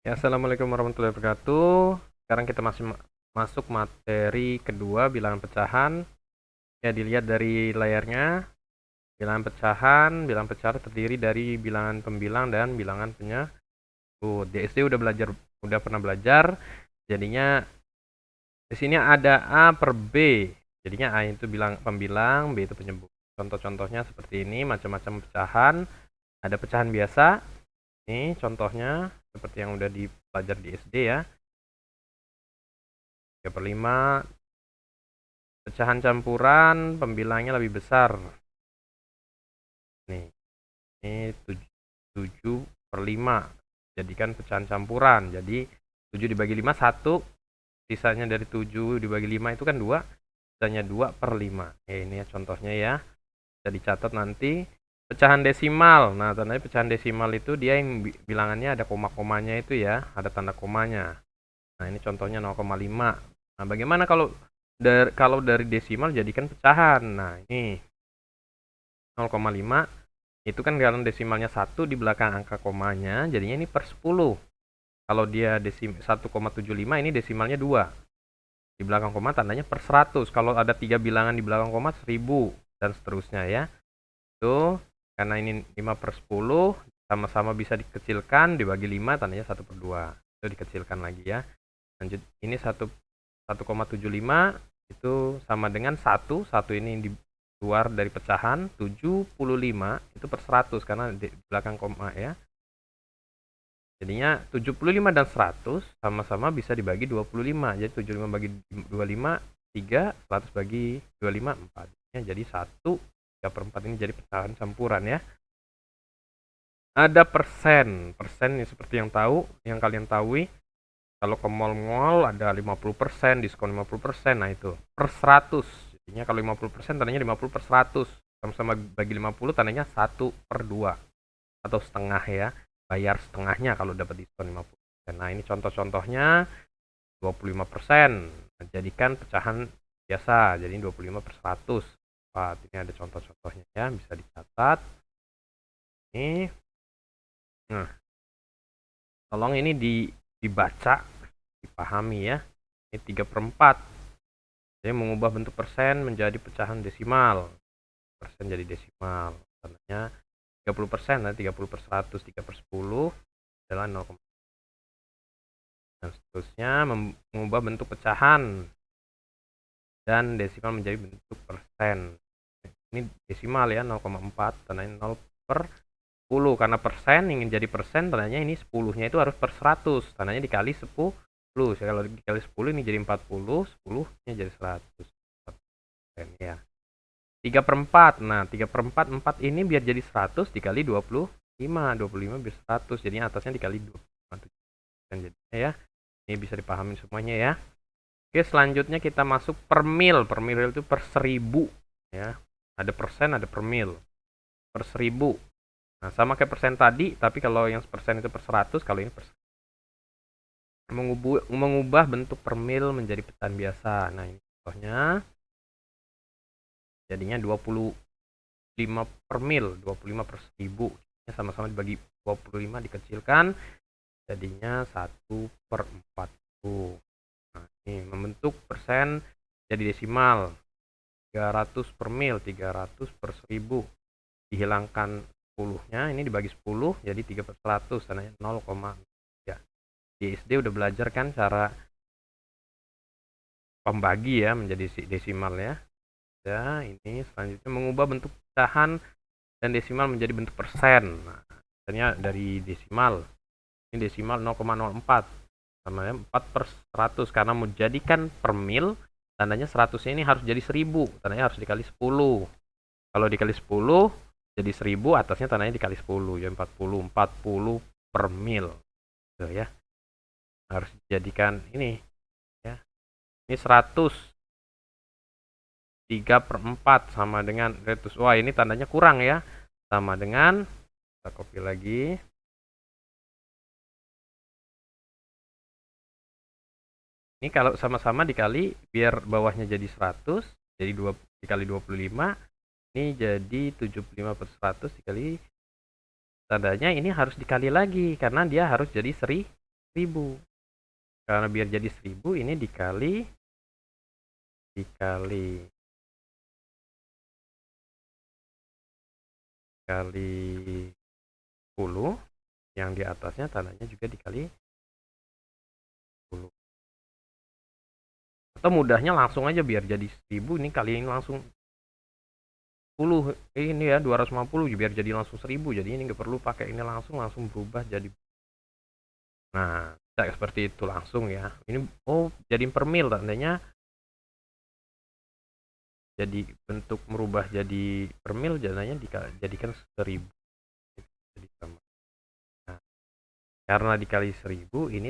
Ya, assalamualaikum warahmatullahi wabarakatuh. Sekarang kita masih masuk materi kedua, bilangan pecahan. Ya, dilihat dari layarnya, bilangan pecahan terdiri dari bilangan pembilang dan bilangan penyebut. Di SD udah pernah belajar. Jadinya di sini ada A per B. Jadinya A itu pembilang, B itu penyebut. Contoh-contohnya seperti ini, macam-macam pecahan. Ada pecahan biasa. Ini contohnya seperti yang udah dipelajari di SD ya. 3/5. Pecahan campuran pembilangnya lebih besar. Nih, ini 7/5. Jadikan pecahan campuran. Jadi 7 dibagi 5 1. Sisanya dari 7 dibagi 5 itu kan 2. Sisanya 2/5. Ini ya contohnya ya. Bisa dicatat nanti. Pecahan desimal. Nah, tandanya pecahan desimal itu dia yang bilangannya ada koma-komanya itu ya. Ada tanda komanya. Nah, ini contohnya 0,5. Nah, bagaimana kalau dari desimal jadikan pecahan? Nah, ini 0,5 itu kan dalam desimalnya 1 di belakang angka komanya, jadinya ini per 10. Kalau dia 1,75 ini desimalnya 2. Di belakang koma tandanya per 100. Kalau ada 3 bilangan di belakang koma 1000 dan seterusnya ya. Tuh, karena ini 5 per 10 sama-sama bisa dikecilkan, dibagi 5 tandanya 1/2. Itu dikecilkan lagi ya. Lanjut, ini 1,75 itu sama dengan 1 ini di luar dari pecahan. 75 itu per 100 karena di belakang koma ya. Jadinya 75 dan 100 sama-sama bisa dibagi 25. Jadi 75 bagi 25 3, 100 bagi 25 4. Jadi 1 3/4 ini jadi pecahan campuran ya. Ada persen. Persen ini seperti yang kalian tahu. Kalau ke mall-mall ada 50%, diskon 50%. Nah, itu per 100. Jadinya kalau 50% tandanya 50 per 100. Sama-sama bagi 50 tandanya 1/2 atau setengah ya. Bayar setengahnya kalau dapat diskon 50%. Nah, ini contoh-contohnya 25%. Jadikan pecahan biasa. Jadi 25 per 100. Ini ada contoh-contohnya ya, bisa dicatat. Ini. Nah, tolong ini dibaca, dipahami ya. Ini 3/4. Jadi mengubah bentuk persen menjadi pecahan desimal. Persen jadi desimal. Tandanya 30%, 30 per 100, 3 per 10 adalah 0, dan seterusnya mengubah bentuk pecahan dan desimal menjadi bentuk persen. Ini desimal ya, 0,4, tandanya 0 per 10. Karena persen ingin jadi persen, tandanya ini 10-nya itu harus per 100, tandanya dikali 10. Kalau dikali 10 ini jadi 40, 10-nya jadi 100 ya. 3/4. Nah, 3/4 4 ini biar jadi 100 dikali 25. 25 biar 100. Jadi atasnya dikali 25. Dan jadinya ya. Ini bisa dipahami semuanya ya. Oke, selanjutnya kita masuk per mil. Per mil itu per 1000 ya. Ada persen, ada per mil. Per 1000. Nah, sama kayak persen tadi, tapi kalau yang persen itu per 100, kalau ini per 1000. Mengubah bentuk per mil menjadi pecahan biasa. Nah, ini contohnya. Jadinya 25 per mil, 25 per 1000. Sama-sama dibagi 25 dikecilkan, jadinya 1/40. Nah, ini membentuk persen jadi desimal. 300 per mil, 300 per 1000. Dihilangkan 10-nya, ini dibagi 10, jadi 3 per 100, tandanya 0,3. Di SD udah belajar kan cara pembagi ya menjadi desimal ya. Ya, ini selanjutnya mengubah bentuk pecahan dan desimal menjadi bentuk persen. Nah, misalnya dari desimal, ini desimal 0,04, namanya 4 per 100. Karena mau jadikan per mil, tandanya 100 ini harus jadi 1000, tandanya harus dikali 10. Kalau dikali 10 jadi 1000, atasnya tandanya dikali 10, ya 40 per mil. Tuh ya, harus dijadikan ini ya. Ini 100, 3/4 sama dengan 100. Wah, ini tandanya kurang ya. Sama dengan, kita copy lagi. Ini kalau sama-sama dikali, biar bawahnya jadi 100, jadi 2 dikali 25, ini jadi 75 per 100 dikali, tandanya ini harus dikali lagi, karena dia harus jadi 1000. 1000. Karena biar jadi 1000 ini dikali 10, yang di atasnya tandanya juga dikali 10. Atau mudahnya langsung aja biar jadi 1000 ini kaliin langsung 10 ini ya 250 biar jadi langsung 1000. Jadi ini nggak perlu pakai ini langsung berubah jadi. Nah, bisa seperti itu langsung ya. Ini jadi per mil tandanya. Jadi bentuk merubah jadi per mil jadinya dijadikan 1000. Jadi sama. Nah, karena dikali 1000 ini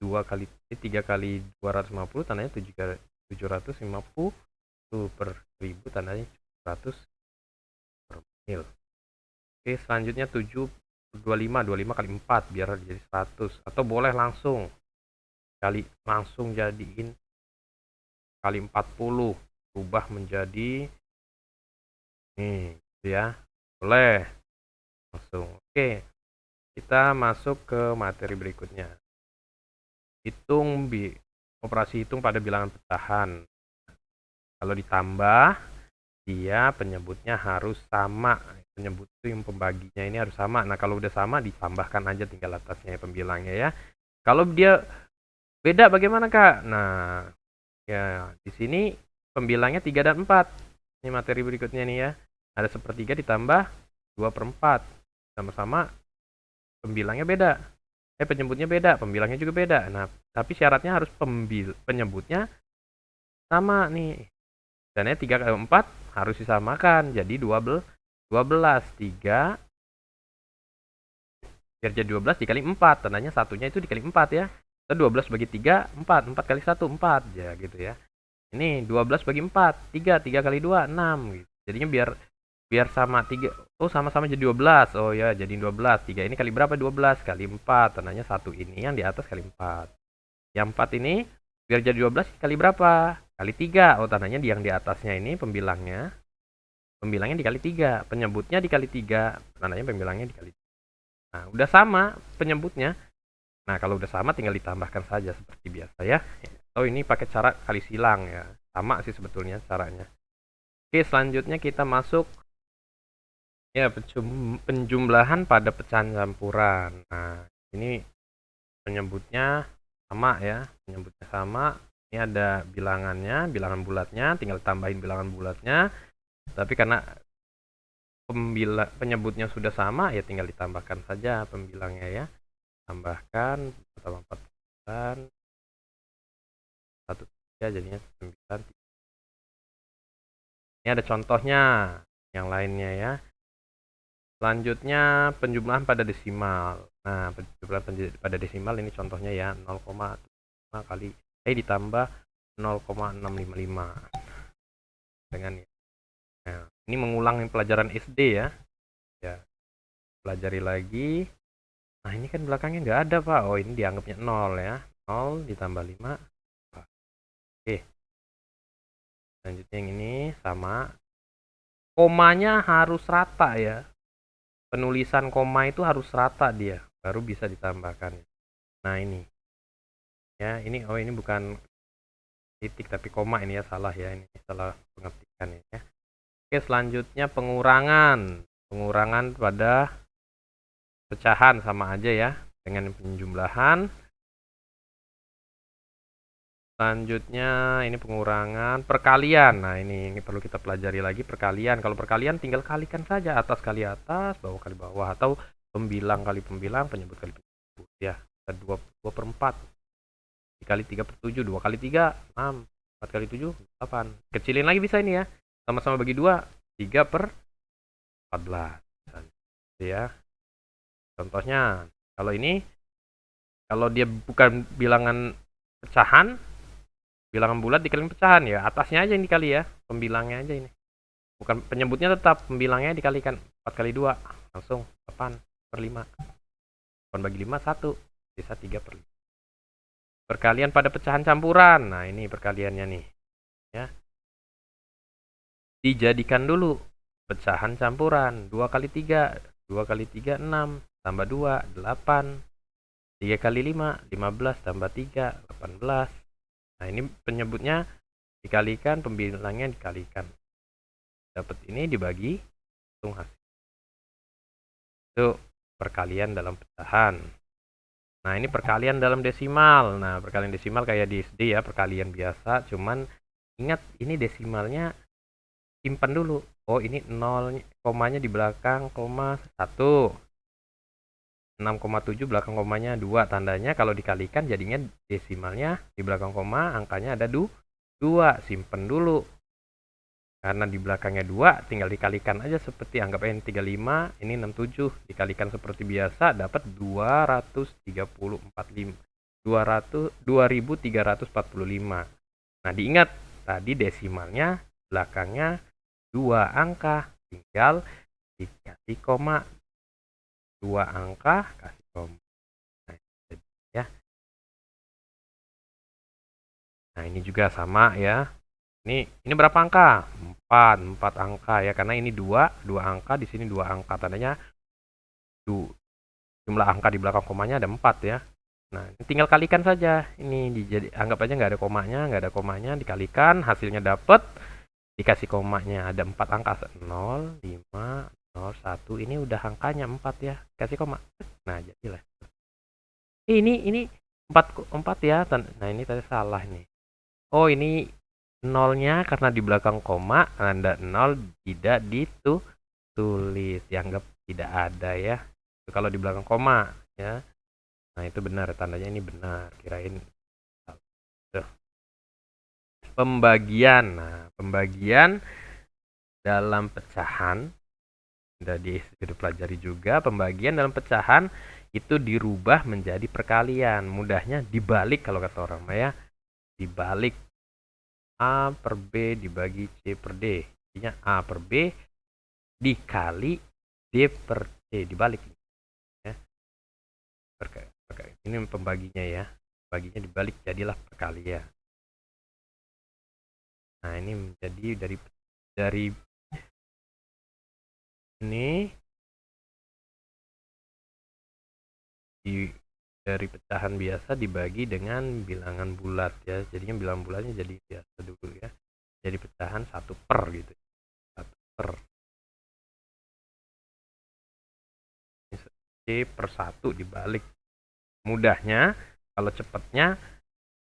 3 kali 250 tandanya 750 per 1000 tandanya 100 per mil. Oke, selanjutnya 25 kali 4 biar jadi 100, atau boleh langsung jadiin kali 40 berubah menjadi nih ya, boleh langsung. Oke, kita masuk ke materi berikutnya. Operasi hitung pada bilangan pecahan. Kalau ditambah, dia penyebutnya harus sama. Penyebut itu yang pembaginya ini harus sama. Nah, kalau udah sama ditambahkan aja tinggal atasnya pembilangnya ya. Kalau dia beda bagaimana, Kak? Nah, ya di sini pembilangnya 3 dan 4. Ini materi berikutnya nih ya. Ada 1/3 ditambah 2/4. Sama-sama pembilangnya beda. Penyebutnya beda, pembilangnya juga beda. Nah, tapi syaratnya harus penyebutnya sama nih. Dan 3 kali 4 harus disamakan. Jadi 12. 3 biar jadi 12 dikali 4. Tandanya satunya itu dikali 4 ya. 12 bagi 3, 4. 4 kali 1, 4. Ya gitu ya. Ini 12 bagi 4, 3. 3 kali 2, 6. Gitu. Jadinya biar sama 3. Sama-sama jadi 12. Oh ya, jadi 12. 3 ini kali berapa? 12 kali 4. Tandanya 1 ini yang di atas kali 4. Yang 4 ini biar jadi 12 kali berapa? Kali 3. Tandanya yang di atasnya ini pembilangnya dikali 3. Penyebutnya dikali 3. Tandanya pembilangnya dikali 3. Nah, udah sama penyebutnya. Nah, kalau udah sama tinggal ditambahkan saja seperti biasa ya. Ini pakai cara kali silang ya. Sama sih sebetulnya caranya. Oke, selanjutnya kita masuk ya penjumlahan pada pecahan campuran. Nah, ini penyebutnya sama ya. Penyebutnya sama. Ini ada bilangannya, bilangan bulatnya, tinggal tambahin bilangan bulatnya. Tapi karena penyebutnya sudah sama ya tinggal ditambahkan saja pembilangnya ya. Tambahkan pertama 4 1 3 jadinya 9. Ini ada contohnya yang lainnya ya. Selanjutnya penjumlahan pada desimal. Nah, penjumlahan pada desimal ini contohnya ya 0,5 kali ditambah 0,655 dengan ya. Nah, ini mengulang pelajaran SD ya. Ya, pelajari lagi. Nah, ini kan belakangnya nggak ada, Pak. Oh, ini dianggapnya 0 ya. 0 ditambah 5. Oke. Selanjutnya yang ini sama. Komanya harus rata ya. Penulisan koma itu harus rata dia, baru bisa ditambahkan. Nah, ini. Ya, ini ini bukan titik tapi koma ini ya, salah ya. Ini salah pengertian ya. Oke, selanjutnya pengurangan. Pengurangan pada pecahan sama aja ya dengan penjumlahan. Selanjutnya ini pengurangan perkalian. Nah, ini perlu kita pelajari lagi perkalian. Kalau perkalian tinggal kalikan saja, atas kali atas, bawah kali bawah, atau pembilang kali pembilang, penyebut kali penyebut ya. 2/4 dikali 3/7, 2 kali 3 6, 4 kali 7 8. Kecilin lagi bisa ini ya. Sama-sama bagi 2, 3/14 ya. Contohnya kalau ini, kalau dia bukan bilangan pecahan, bilangan bulat dikaliin pecahan ya, atasnya aja yang dikali ya, pembilangnya aja ini. Bukan penyebutnya tetap, pembilangnya dikalikan 4 kali 2 langsung 8/5. 8 bagi 5 1, bisa 3/5. Perkalian pada pecahan campuran. Nah, ini perkaliannya nih. Ya. Dijadikan dulu pecahan campuran. 2 kali 3, 2 kali 3 6, tambah 2 8. 3 kali 5, 15 tambah 3, 18. Nah, ini penyebutnya dikalikan, pembilangnya dikalikan. Dapat ini dibagi, hitung hasil. Itu perkalian dalam pecahan. Nah, ini perkalian dalam desimal. Nah, perkalian desimal kayak di SD ya, perkalian biasa. Cuman ingat, ini desimalnya simpan dulu. Oh, ini 0, komanya di belakang, koma 1. 6,7 belakang komanya 2. Tandanya kalau dikalikan jadinya desimalnya di belakang koma, angkanya ada 2. Simpan dulu. Karena di belakangnya 2, tinggal dikalikan aja seperti anggap ini 35, ini 67. Dikalikan seperti biasa, dapat 2345. Nah, diingat, tadi desimalnya belakangnya 2 angka. Tinggal dikasih koma. 2 angka, kasih koma. Nah, ya. Nah, ini juga sama ya. Ini berapa angka? 4 angka ya, karena ini 2 angka, di sini 2 angka, tandanya jumlah angka di belakang komanya ada 4 ya. Nah, tinggal kalikan saja. Ini anggap aja nggak ada komanya, dikalikan, hasilnya dapat, dikasih komanya, ada 4 angka, 0, 5, 0, 1, ini udah angkanya 4 ya, kasih koma. Nah, jadilah. Ini 4 ya, nah ini tadi salah nih. Oh, ini nolnya karena di belakang koma, tanda 0 tidak ditulis, dianggap tidak ada ya. Itu kalau di belakang koma ya. Nah, itu benar, tandanya ini benar, kirain tuh. Pembagian. Nah, pembagian dalam pecahan sudah dipelajari juga. Pembagian dalam pecahan itu dirubah menjadi perkalian. Mudahnya dibalik kalau kata orang ya. Dibalik. A per B dibagi C per D. Artinya A per B dikali D per C. Dibalik. Ya. Ini pembaginya ya. Baginya dibalik, jadilah perkalian. Nah, ini menjadi dari ini dari pecahan biasa dibagi dengan bilangan bulat ya. Jadinya bilangan bulatnya jadi biasa dulu ya. Jadi pecahan 1 per gitu. 1 per. C per 1 dibalik. Mudahnya, kalau cepatnya,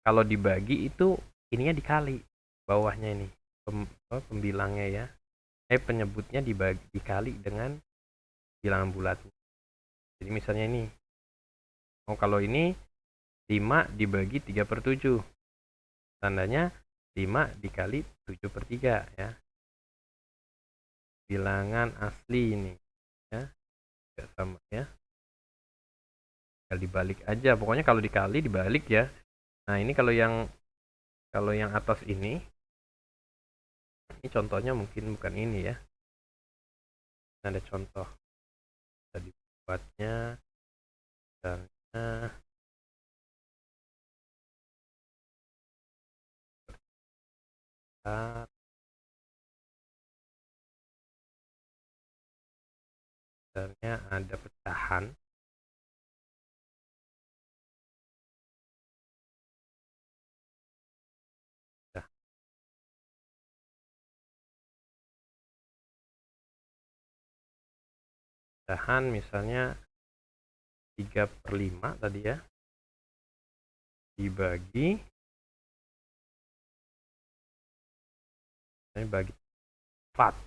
kalau dibagi itu ininya dikali. Bawahnya ini. Pembilangnya ya. Penyebutnya dikali dengan bilangan bulat. Jadi misalnya ini. Oh, kalau ini 5 dibagi 3 per 7. Tandanya 5 dikali 7 per 3 ya. Bilangan asli ini ya. Gak sama ya. Tinggal dibalik aja. Pokoknya kalau dikali dibalik ya. Nah, ini kalau yang atas ini contohnya mungkin bukan ini ya. Ada contoh. Tadi buatnya misalnya misalnya ada pecahan misalnya 3 per 5 tadi ya, dibagi ini bagi 4.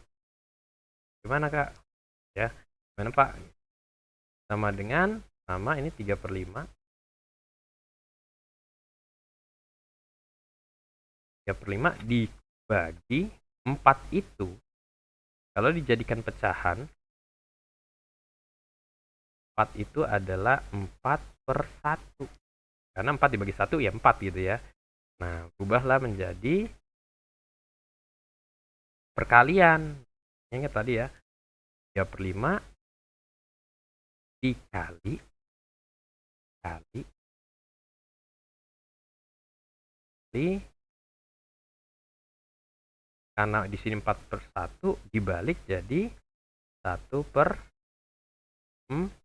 Gimana kak? Ya, gimana pak? Sama dengan ini 3 per 5. 3 per 5 dibagi 4 itu, kalau dijadikan pecahan, 4 itu adalah 4 per 1. Karena 4 dibagi 1 ya 4 gitu ya. Nah, ubahlah menjadi perkalian. Ingat tadi ya, 3 per 5 dikali karena di sini 4 per 1 dibalik jadi 1 per 4.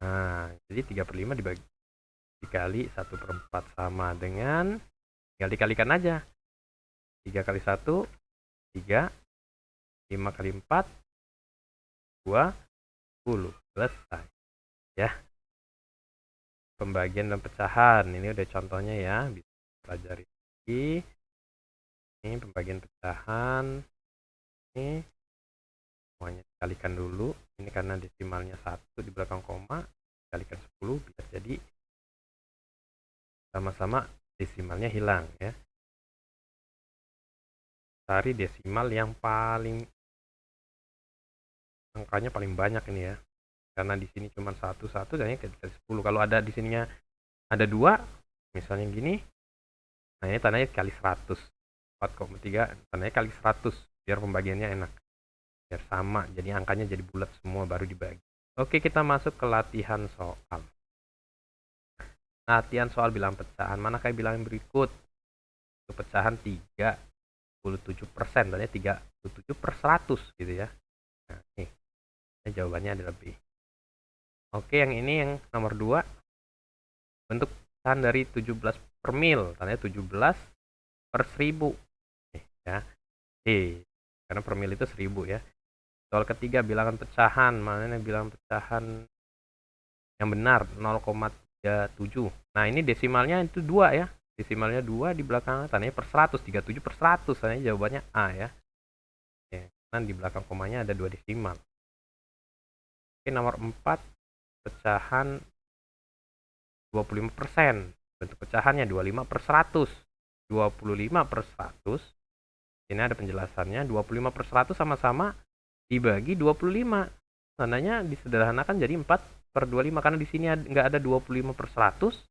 Nah, jadi 3/5 dikali 1/4 sama dengan, tinggal dikalikan aja. 3 kali 1, 3. 5 kali 4, 20. Selesai. Ya. Pembagian dan pecahan. Ini udah contohnya ya. Bisa pelajari lagi. Ini pembagian pecahan. Ini semuanya dikalikan dulu. Ini karena desimalnya 1 di belakang koma. Dikalikan 10 biar jadi sama-sama desimalnya hilang ya. Cari desimal yang angkanya paling banyak ini ya. Karena di sini cuma 1 dan ini kali 10. Kalau ada di sininya ada 2, misalnya gini. Nah, ini tandanya kali 100. 4,3 tandanya kali 100 biar pembagiannya enak. Biar sama, jadi angkanya jadi bulat semua baru dibagi. Oke, kita masuk ke latihan soal. Latihan soal bilangan pecahan. Manakah bilangan berikut? Untuk pecahan 37%, tandanya 37/100 gitu ya. Nah, nih. Jawabannya adalah B. Oke, yang ini yang nomor 2. Bentuk pecahan dari 17 per mil, tandanya 17/1000. Ya. Karena per mil itu 1000 ya. Soal ketiga, bilangan pecahan. Mana bilangan pecahan yang benar? 0,37. Nah, ini desimalnya itu 2 ya. Desimalnya 2 di belakang, tandanya per 100. 37/100, tandanya jawabannya A ya. Oke, dan di belakang komanya ada 2 desimal. Oke, nomor 4, pecahan 25%. Bentuk pecahannya 25/100. 25/100. Ini ada penjelasannya. 25/100 sama-sama dibagi 25. Tandanya disederhanakan jadi 4/25 karena di sini nggak ada 25/100.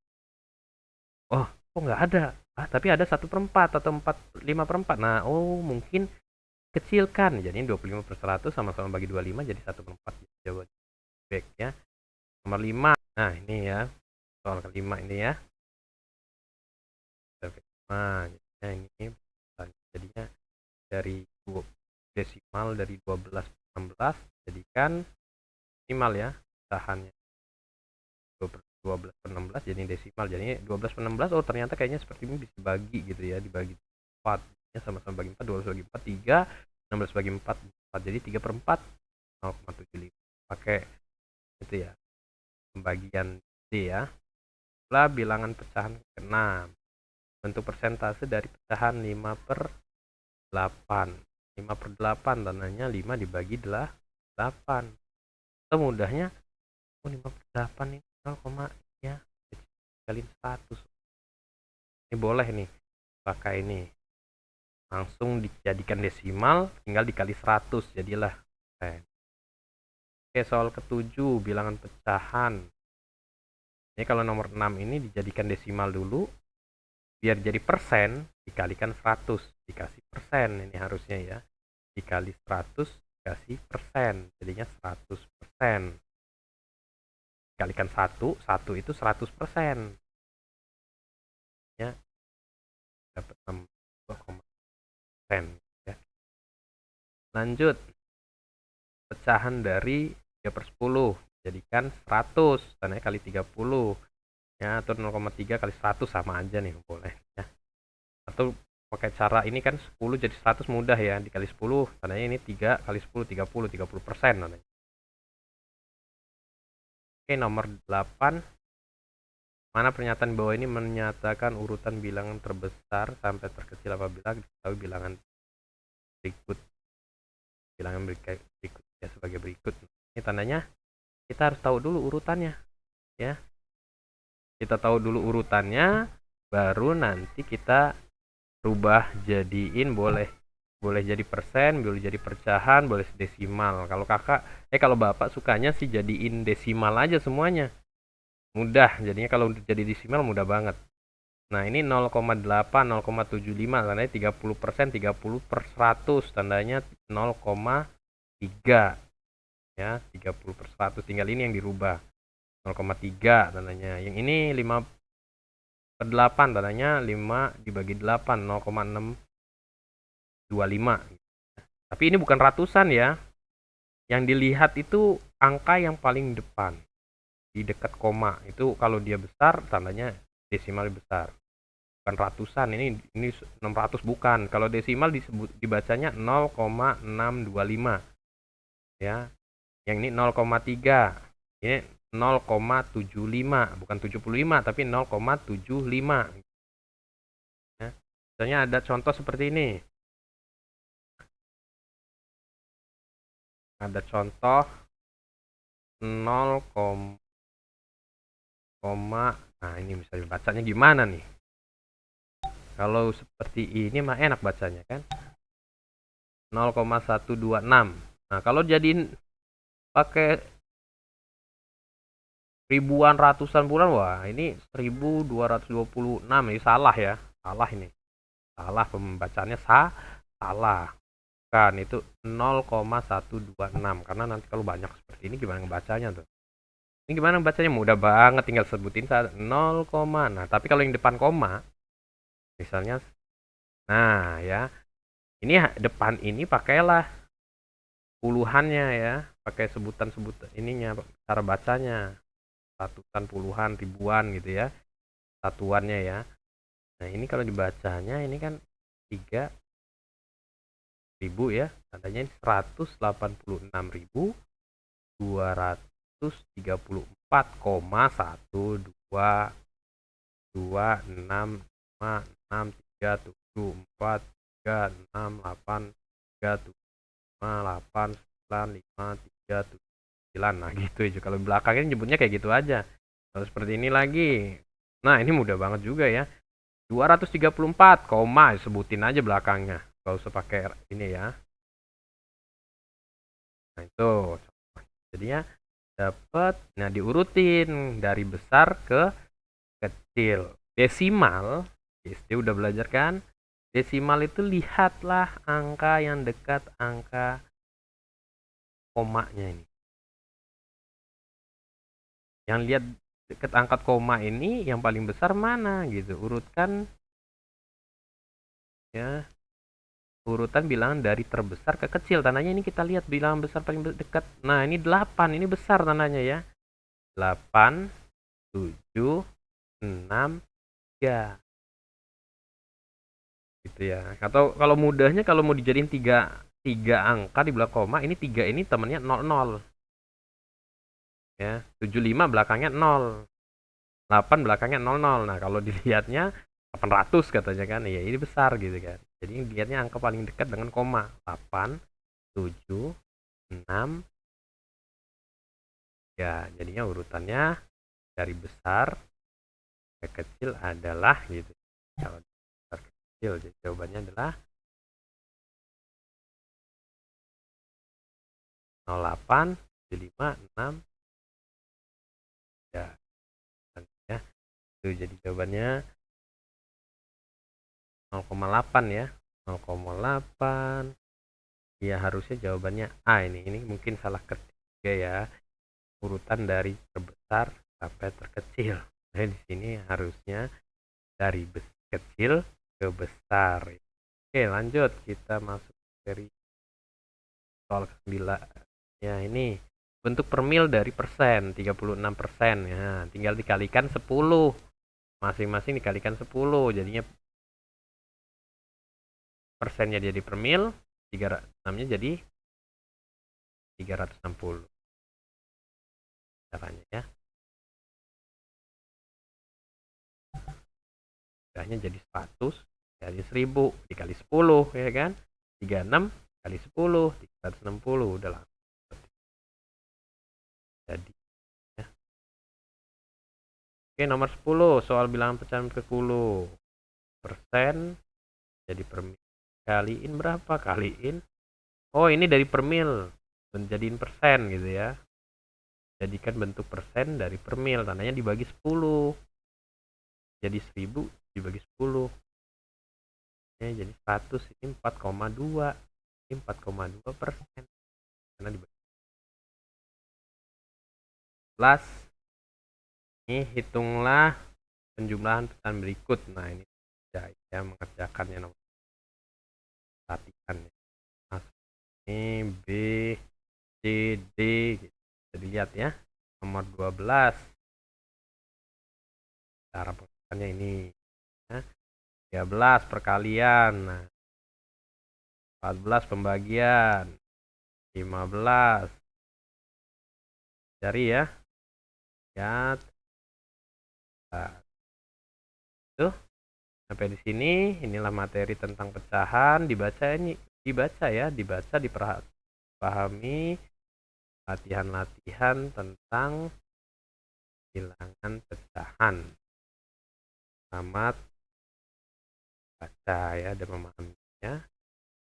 Oh, kok nggak ada? Tapi ada 1/4 atau 5/4. Nah, mungkin kecilkan. Jadi 25/100 sama-sama bagi 25 jadi 1/4. Jawaban baik ya. Nomor 5. Nah, ini ya. Soal kelima ini ya. Nah, ini jadinya dari desimal dari 12 per 16 jadikan desimal ya, pecahannya 12/16 jadi desimal, jadi 12/16. Ternyata kayaknya seperti ini bisa bagi gitu ya, dibagi 4 ya, sama-sama bagi 4, 12 bagi 4 3, 16 bagi 4 4, jadi 3/4 0,75. Pakai itu ya, pembagian D ya. Setelah bilangan pecahan ke-6, bentuk persentase dari pecahan 5/8. 5/8 tandanya 5 dibagi 8. Atau mudahnya 5/8 ini 0, ya kali 100. Ini boleh nih pakai ini, langsung dijadikan desimal, tinggal dikali 100 jadilah. Oke, soal ke-7, bilangan pecahan. Ini kalau nomor 6 ini dijadikan desimal dulu, biar jadi persen dikalikan 100 dikasih persen. Ini harusnya ya, dikali 100 dikasih persen, jadinya 100%. Dikalikan 1 itu 100%. Ya, dapat 62,% ya. Lanjut, pecahan dari 3/10 jadikan 100, tandanya kali 30 ya, atau 0,3 kali 100 sama aja nih, boleh ya. Atau pakai cara ini kan 10 jadi 100 mudah ya, dikali 10 tandanya ini 3 kali 10 30% tandanya. Oke, nomor 8. Mana pernyataan bawah ini menyatakan urutan bilangan terbesar sampai terkecil apabila diketahui bilangan berikut. Bilangan berikutnya sebagai berikut. Ini tandanya kita harus tahu dulu urutannya ya. Kita tahu dulu urutannya, baru nanti kita rubah jadiin, boleh jadi persen, boleh jadi pecahan, boleh desimal. Kalau kalau bapak sukanya sih jadiin desimal aja semuanya. Mudah, jadinya kalau jadi desimal mudah banget. Nah, ini 0,8, 0,75, tandanya 30%, 30/100, tandanya 0,3 ya, 30/100. Tinggal ini yang dirubah, 0,3 tandanya. Yang ini 5/8, tandanya 5 dibagi 8, 0,625. Tapi ini bukan ratusan ya, yang dilihat itu angka yang paling depan. di dekat koma. Itu kalau dia besar tandanya desimal besar. Bukan ratusan, ini 600 bukan. Kalau desimal dibacanya 0,625 ya. Yang ini 0,3. Ini 0,75, bukan 75 tapi 0,75 ya. Misalnya ada contoh seperti ini. Ada contoh 0, nah ini misalnya bacanya gimana nih? Kalau seperti ini mah enak bacanya kan? 0,126. Nah, kalau jadiin pakai ribuan, ratusan, bulan, wah ini 1226. Ini salah ya. Salah ini. Salah pembacaannya salah. Kan itu 0,126 karena nanti kalau banyak seperti ini gimana ngebacanya tuh? Ini gimana bacanya? Mudah banget, tinggal sebutin 0, nah tapi kalau yang depan koma misalnya, nah ya, ini depan ini pakailah puluhannya ya, pakai sebutan-sebutan ininya, cara bacanya ratusan, puluhan, ribuan gitu ya, satuannya ya. Nah ini kalau dibacanya ini kan 3.000 ya, tandanya 181,214,8,3,4,5,6,5,8,9,8,9,8,9. Nah gitu aja, kalau belakangnya nyebutnya kayak gitu aja. Kalau seperti ini lagi, nah ini mudah banget juga ya, 234, sebutin aja belakangnya, gak usah pakai ini ya. Nah itu jadinya dapat, nah diurutin dari besar ke kecil. Desimal, SD udah belajar kan? Desimal itu lihatlah angka yang dekat angka komanya ini. Yang lihat dekat angka koma ini yang paling besar mana gitu. Urutkan ya. Urutan bilangan dari terbesar ke kecil. Tandanya ini kita lihat bilangan besar paling dekat. Nah, ini 8, ini besar tandanya ya. 8, 7, 6, 3. Gitu ya. Atau kalau mudahnya kalau mau dijadiin 3 angka di belakang koma, ini 3 ini temennya 00. Ya, 75 belakangnya 0. 8 belakangnya 00. Nah, kalau dilihatnya 800 katanya kan. Ya, ini besar gitu kan. Jadi dilihatnya angka paling dekat dengan koma. 8, 7, 6. Ya, jadinya urutannya dari besar ke kecil adalah gitu. Kalau besar ke kecil, jadi jawabannya adalah 08, 75, 6. Ya, ya. Itu jadi jawabannya 0,8 ya. 0,8. Ya, harusnya jawabannya A ini. Ini mungkin salah ketiga ya. Urutan dari terbesar sampai terkecil. Nah, di sini harusnya dari kecil ke besar. Oke, lanjut kita masuk dari soal ke-9. Ya, ini bentuk per mil dari persen, 36%. Ya, tinggal dikalikan 10. Masing-masing dikalikan 10, jadinya persennya jadi per mil, 306-nya jadi 360. Caranya ya. Caranya jadi 100 kali 1000 dikali 10 ya kan? 36 kali 10 360 udah lah. Jadi ya. Oke, nomor 10 soal bilangan pecahan ke 10. Persen jadi per mil. Kaliin berapa? Kaliin. Oh, ini dari per mil. Menjadiin persen gitu ya. Jadikan bentuk persen dari per mil. Tandanya dibagi 10. Jadi 1000 dibagi 10. Ya, jadi 100 ini 4,2. Ini 4,2%. Karena dibagi 11. Ini hitunglah penjumlahan pecahan berikut. Nah, ini saya mengerjakannya nomor latihan ya. Nah, ini B, C, D gitu. Bisa dilihat ya. nomor 12. Cara pengulangannya ini. Nah, 13 perkalian. Nah, 14 pembagian. 15. Cari ya. Lihat. Nah, tuh. Sampai di sini, inilah materi tentang pecahan. Dibaca ya, dipahami latihan-latihan tentang bilangan pecahan. Selamat baca ya dan memahaminya,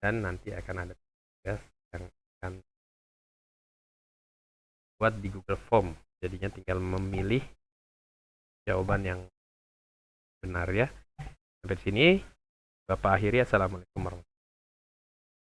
dan nanti akan ada tugas yang akan buat di Google Form. Jadinya tinggal memilih jawaban yang benar ya. Sampai sini Bapak akhiri. Assalamualaikum warahmatullahi wabarakatuh.